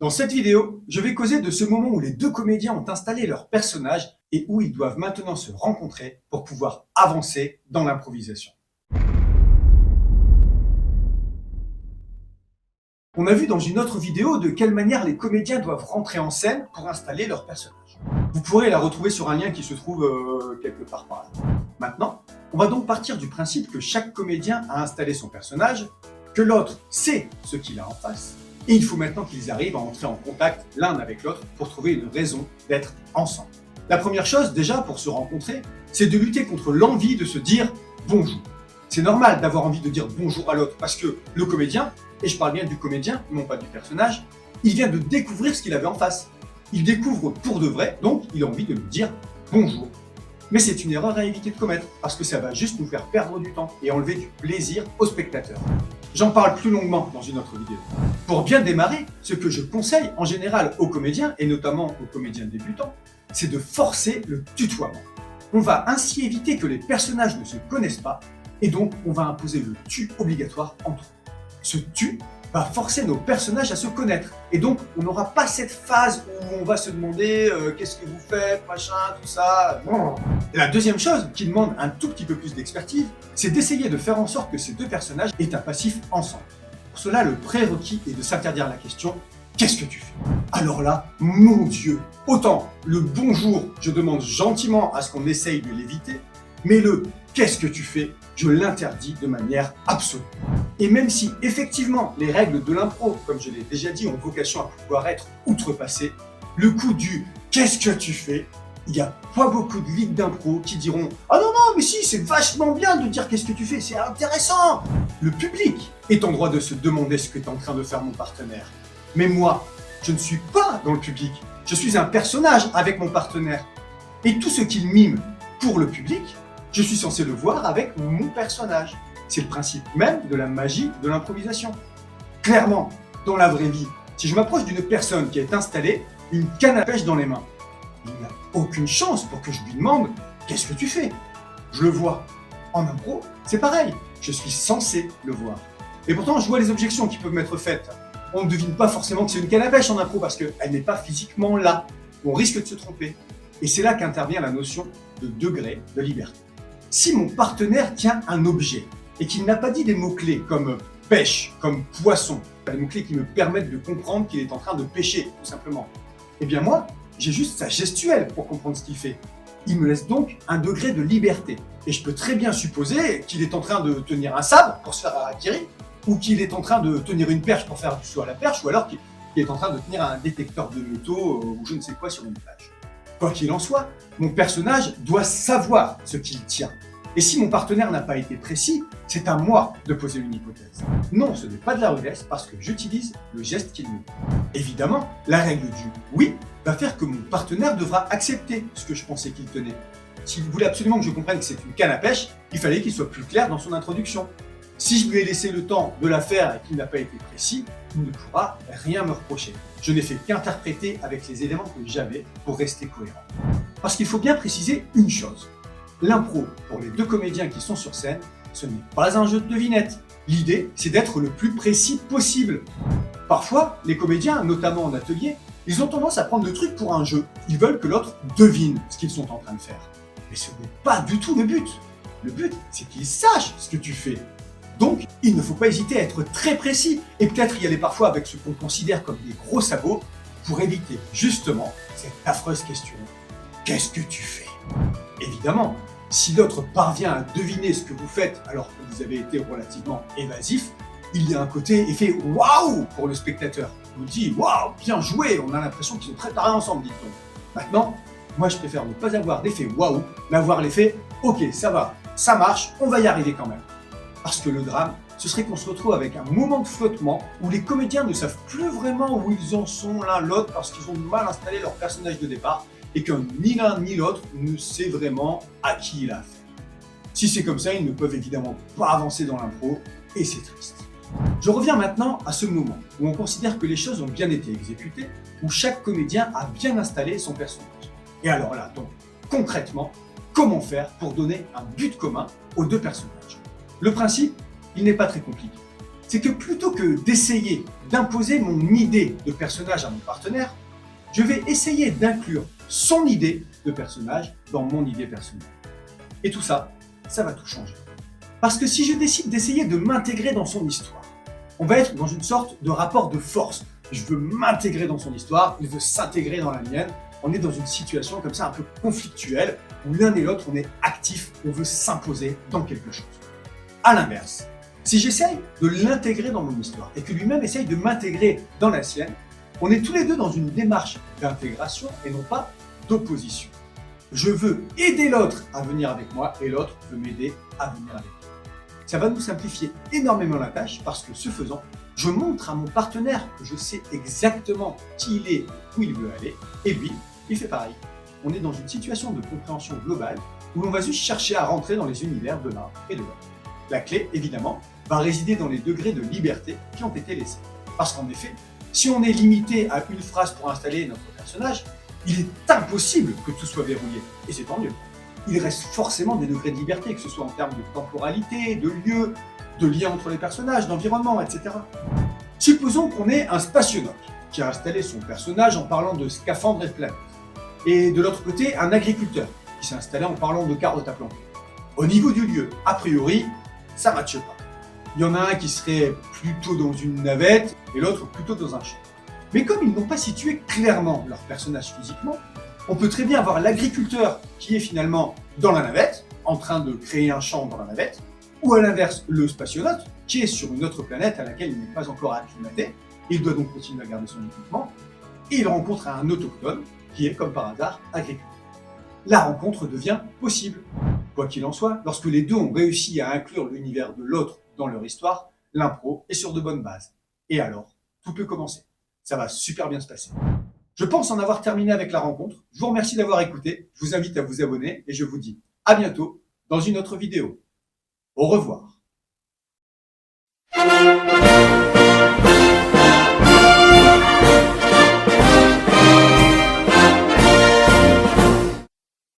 Dans cette vidéo, je vais causer de ce moment où les deux comédiens ont installé leurs personnages et où ils doivent maintenant se rencontrer pour pouvoir avancer dans l'improvisation. On a vu dans une autre vidéo de quelle manière les comédiens doivent rentrer en scène pour installer leurs personnages. Vous pourrez la retrouver sur un lien qui se trouve quelque part par là. Maintenant, on va donc partir du principe que chaque comédien a installé son personnage, que l'autre sait ce qu'il a en face, et il faut maintenant qu'ils arrivent à entrer en contact l'un avec l'autre pour trouver une raison d'être ensemble. La première chose, déjà, pour se rencontrer, c'est de lutter contre l'envie de se dire bonjour. C'est normal d'avoir envie de dire bonjour à l'autre parce que le comédien, et je parle bien du comédien, non pas du personnage, il vient de découvrir ce qu'il avait en face. Il découvre pour de vrai, donc il a envie de lui dire bonjour. Mais c'est une erreur à éviter de commettre, parce que ça va juste nous faire perdre du temps et enlever du plaisir aux spectateurs. J'en parle plus longuement dans une autre vidéo. Pour bien démarrer, ce que je conseille en général aux comédiens, et notamment aux comédiens débutants, c'est de forcer le tutoiement. On va ainsi éviter que les personnages ne se connaissent pas, et donc on va imposer le tu obligatoire entre eux. Ce tu va forcer nos personnages à se connaître. Et donc, on n'aura pas cette phase où on va se demander qu'est-ce que vous faites, machin, tout ça. Non. La deuxième chose qui demande un tout petit peu plus d'expertise, c'est d'essayer de faire en sorte que ces deux personnages aient un passif ensemble. Pour cela, le prérequis est de s'interdire la question « Qu'est-ce que tu fais ?» Alors là, mon Dieu, autant le bonjour, je demande gentiment à ce qu'on essaye de l'éviter, mais le « Qu'est-ce que tu fais ?» je l'interdis de manière absolue. Et même si effectivement les règles de l'impro, comme je l'ai déjà dit, ont vocation à pouvoir être outrepassées, le coup du « qu'est-ce que tu fais ?» il n'y a pas beaucoup de ligues d'impro qui diront « ah non, non, mais si, c'est vachement bien de dire qu'est-ce que tu fais, c'est intéressant !» Le public est en droit de se demander ce que est en train de faire mon partenaire. Mais moi, je ne suis pas dans le public, je suis un personnage avec mon partenaire. Et tout ce qu'il mime pour le public, je suis censé le voir avec mon personnage. C'est le principe même de la magie de l'improvisation. Clairement, dans la vraie vie, si je m'approche d'une personne qui est installée, une canne à pêche dans les mains, il n'y a aucune chance pour que je lui demande « qu'est-ce que tu fais ?» Je le vois. En impro, c'est pareil, je suis censé le voir. Et pourtant, je vois les objections qui peuvent m'être faites. On ne devine pas forcément que c'est une canne à pêche en impro parce qu'elle n'est pas physiquement là. On risque de se tromper. Et c'est là qu'intervient la notion de degré de liberté. Si mon partenaire tient un objet et qu'il n'a pas dit des mots-clés comme pêche, comme poisson, des mots-clés qui me permettent de comprendre qu'il est en train de pêcher, tout simplement, eh bien moi, j'ai juste sa gestuelle pour comprendre ce qu'il fait. Il me laisse donc un degré de liberté. Et je peux très bien supposer qu'il est en train de tenir un sabre pour se faire harakiri, ou qu'il est en train de tenir une perche pour faire du saut à la perche, ou alors qu'il est en train de tenir un détecteur de métaux ou je ne sais quoi sur une plage. Quoi qu'il en soit, mon personnage doit savoir ce qu'il tient. Et si mon partenaire n'a pas été précis, c'est à moi de poser une hypothèse. Non, ce n'est pas de la rudesse parce que j'utilise le geste qu'il me dit. Évidemment, la règle du « oui » va faire que mon partenaire devra accepter ce que je pensais qu'il tenait. S'il voulait absolument que je comprenne que c'est une canne à pêche, il fallait qu'il soit plus clair dans son introduction. Si je lui ai laissé le temps de la faire et qu'il n'a pas été précis, il ne pourra rien me reprocher. Je n'ai fait qu'interpréter avec les éléments que j'avais pour rester cohérent. Parce qu'il faut bien préciser une chose. L'impro, pour les deux comédiens qui sont sur scène, ce n'est pas un jeu de devinette. L'idée, c'est d'être le plus précis possible. Parfois, les comédiens, notamment en atelier, ils ont tendance à prendre le truc pour un jeu. Ils veulent que l'autre devine ce qu'ils sont en train de faire. Mais ce n'est pas du tout le but. Le but, c'est qu'ils sachent ce que tu fais. Donc, il ne faut pas hésiter à être très précis et peut-être y aller parfois avec ce qu'on considère comme des gros sabots pour éviter justement cette affreuse question. Qu'est-ce que tu fais ? Évidemment, si l'autre parvient à deviner ce que vous faites alors que vous avez été relativement évasif, il y a un côté effet « waouh » pour le spectateur. On vous dit « waouh, bien joué », on a l'impression qu'ils sont préparés ensemble, dit-on. Maintenant, moi je préfère ne pas avoir l'effet « waouh », mais avoir l'effet « ok, ça va, ça marche, on va y arriver quand même ». Parce que le drame, ce serait qu'on se retrouve avec un moment de flottement où les comédiens ne savent plus vraiment où ils en sont l'un l'autre parce qu'ils ont mal installé leur personnage de départ et que ni l'un ni l'autre ne sait vraiment à qui il a affaire. Si c'est comme ça, ils ne peuvent évidemment pas avancer dans l'impro et c'est triste. Je reviens maintenant à ce moment où on considère que les choses ont bien été exécutées, où chaque comédien a bien installé son personnage. Et alors là, donc, concrètement, comment faire pour donner un but commun aux deux personnages ? Le principe, il n'est pas très compliqué. c'est que plutôt que d'essayer d'imposer mon idée de personnage à mon partenaire, je vais essayer d'inclure son idée de personnage dans mon idée personnelle. Et tout ça, ça va tout changer. Parce que si je décide d'essayer de m'intégrer dans son histoire, on va être dans une sorte de rapport de force. Je veux m'intégrer dans son histoire, il veut s'intégrer dans la mienne. On est dans une situation comme ça un peu conflictuelle, où l'un et l'autre on est actif, on veut s'imposer dans quelque chose. À l'inverse, si j'essaye de l'intégrer dans mon histoire et que lui-même essaye de m'intégrer dans la sienne, on est tous les deux dans une démarche d'intégration et non pas d'opposition. Je veux aider l'autre à venir avec moi et l'autre veut m'aider à venir avec moi. Ça va nous simplifier énormément la tâche parce que ce faisant, je montre à mon partenaire que je sais exactement qui il est, où il veut aller, et lui, il fait pareil. On est dans une situation de compréhension globale où l'on va juste chercher à rentrer dans les univers de l'un et de l'autre. La clé, évidemment, va résider dans les degrés de liberté qui ont été laissés. Parce qu'en effet, si on est limité à une phrase pour installer notre personnage, il est impossible que tout soit verrouillé. Et c'est tant mieux. Il reste forcément des degrés de liberté, que ce soit en termes de temporalité, de lieu, de lien entre les personnages, d'environnement, etc. Supposons qu'on ait un spationaute qui a installé son personnage en parlant de scaphandre et de planète. Et de l'autre côté, un agriculteur qui s'est installé en parlant de carottes à planter. Au niveau du lieu, a priori, ça ne matche pas. Il y en a un qui serait plutôt dans une navette et l'autre plutôt dans un champ. Mais comme ils n'ont pas situé clairement leur personnage physiquement, on peut très bien avoir l'agriculteur qui est finalement dans la navette, en train de créer un champ dans la navette, ou à l'inverse, le spationaute qui est sur une autre planète à laquelle il n'est pas encore acclimaté, il doit donc continuer à garder son équipement, et il rencontre un autochtone qui est, comme par hasard, agriculteur. La rencontre devient possible. Quoi qu'il en soit, lorsque les deux ont réussi à inclure l'univers de l'autre dans leur histoire, l'impro est sur de bonnes bases. Et alors, tout peut commencer. Ça va super bien se passer. Je pense en avoir terminé avec la rencontre. Je vous remercie d'avoir écouté. Je vous invite à vous abonner et je vous dis à bientôt dans une autre vidéo. Au revoir.